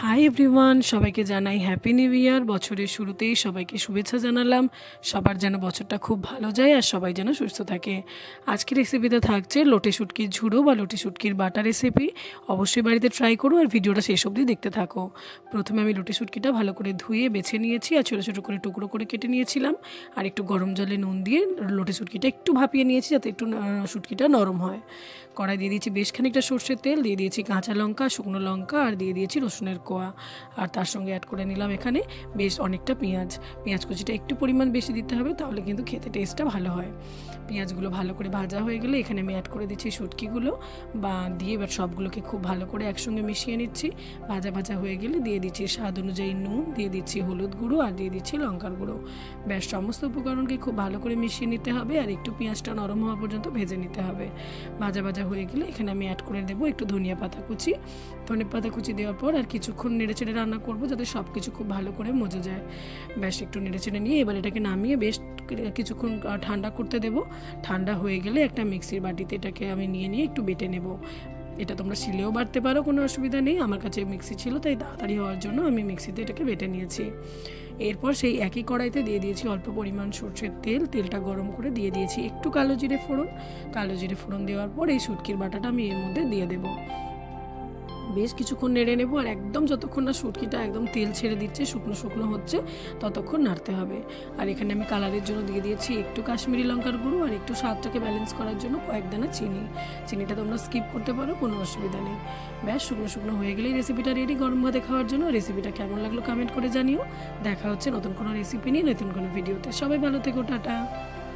Hi everyone, সবাইকে জানাই happy new year. বছরের শুরুতেই সবাইকে শুভেচ্ছা জানালাম। সবার যেন বছরটা খুব ভালো যায় আর সবাই যেন সুস্থ থাকে। আজকের রেসিপিতে থাকছে লোটে শুটকির ঝুড়ো বা লোটে শুটকির বাটা রেসিপি। অবশ্যই বাড়িতে ট্রাই করো আর ভিডিওটা শেষ অবধি দেখতে থাকো। প্রথমে আমি লোটে শুটকিটা ভালো করে ধুয়ে বেছে নিয়েছি আর ছোটো ছোটো করে টুকরো করে কেটে নিয়েছিলাম। আর একটু গরম জলে নুন দিয়ে লোটে শুটকিটা একটু ভাপিয়ে নিয়েছি যাতে একটু শুটকিটা নরম হয়। কড়াই দিয়ে দিয়েছি বেশ খানিকটা সর্ষের তেল, দিয়ে দিয়েছি কাঁচা লঙ্কা, শুকনো লঙ্কা আর দিয়ে দিয়েছি রসুনের কোয়া। আর তার সঙ্গে অ্যাড করে নিলাম এখানে বেশ অনেকটা পেঁয়াজ কুচিটা একটু পরিমাণ বেশি দিতে হবে, তাহলে কিন্তু খেতে টেস্টটা ভালো হয়। পেঁয়াজগুলো ভালো করে ভাজা হয়ে গেলে এখানে আমি অ্যাড করে দিচ্ছি শুটকিগুলো দিয়ে এবার সবগুলোকে খুব ভালো করে একসঙ্গে মিশিয়ে নিচ্ছি। ভাজা ভাজা হয়ে গেলে দিয়ে দিচ্ছি স্বাদ অনুযায়ী নুন, দিয়ে দিচ্ছি হলুদ গুঁড়ো আর দিয়ে দিচ্ছি লঙ্কার গুঁড়ো। ব্যাস সমস্ত উপকরণকে খুব ভালো করে মিশিয়ে নিতে হবে আর একটু পেঁয়াজটা নরম হওয়া পর্যন্ত ভেজে নিতে হবে। ভাজা ভাজা হয়ে গেলে এখানে আমি অ্যাড করে দেবো একটু ধনিয়া পাতা কুচি দেওয়ার পর আর কিছুক্ষণ নেড়েচেড়ে রান্না করব যাতে সব কিছু খুব ভালো করে মজে যায়। ব্যাস একটু নেড়েচেড়ে নিয়ে এবার এটাকে নামিয়ে বেশ কিছুক্ষণ ঠান্ডা করতে দেবো। ঠান্ডা হয়ে গেলে একটা মিক্সির বাটিতে এটাকে আমি নিয়ে একটু বেটে নেব। এটা তোমরা শিলেও বাটতে পারো, কোনো অসুবিধা নেই। আমার কাছে মিক্সি ছিল তাই তাড়াতাড়ি হওয়ার জন্য আমি মিক্সিতে এটাকে বেটে নিয়েছি। এরপর সেই একই কড়াইতে দিয়ে দিয়েছি অল্প পরিমাণ সরষের তেলটা গরম করে দিয়ে দিয়েছি একটু কালো জিরে ফোড়ন দেওয়ার পর এই শুটকির বাটাটা আমি এর মধ্যে দিয়ে দেবো। বেশ কিছুক্ষণ নেড়ে নেবো আর একদম যতক্ষণ না শুটকিটা একদম তেল ছেড়ে দিচ্ছে, শুকনো শুকনো হচ্ছে, ততক্ষণ নাড়তে হবে। আর এখানে আমি কালারের জন্য দিয়ে দিয়েছি একটু কাশ্মীরি লঙ্কার গুঁড়ো আর একটু স্বাদটাকে ব্যালেন্স করার জন্য কয়েক দানা চিনিটা তোমরা স্কিপ করতে পারো, কোনো অসুবিধা নেই। ব্যাস শুকনো শুকনো হয়ে গেলেই রেসিপিটা রেডি গরম ভাতে খাওয়ার জন্য। রেসিপিটা কেমন লাগলো কমেন্ট করে জানিও। দেখা হচ্ছে নতুন কোনো রেসিপি নিয়ে নতুন কোনো ভিডিওতে। সবাই ভালো থেকো, টাটা।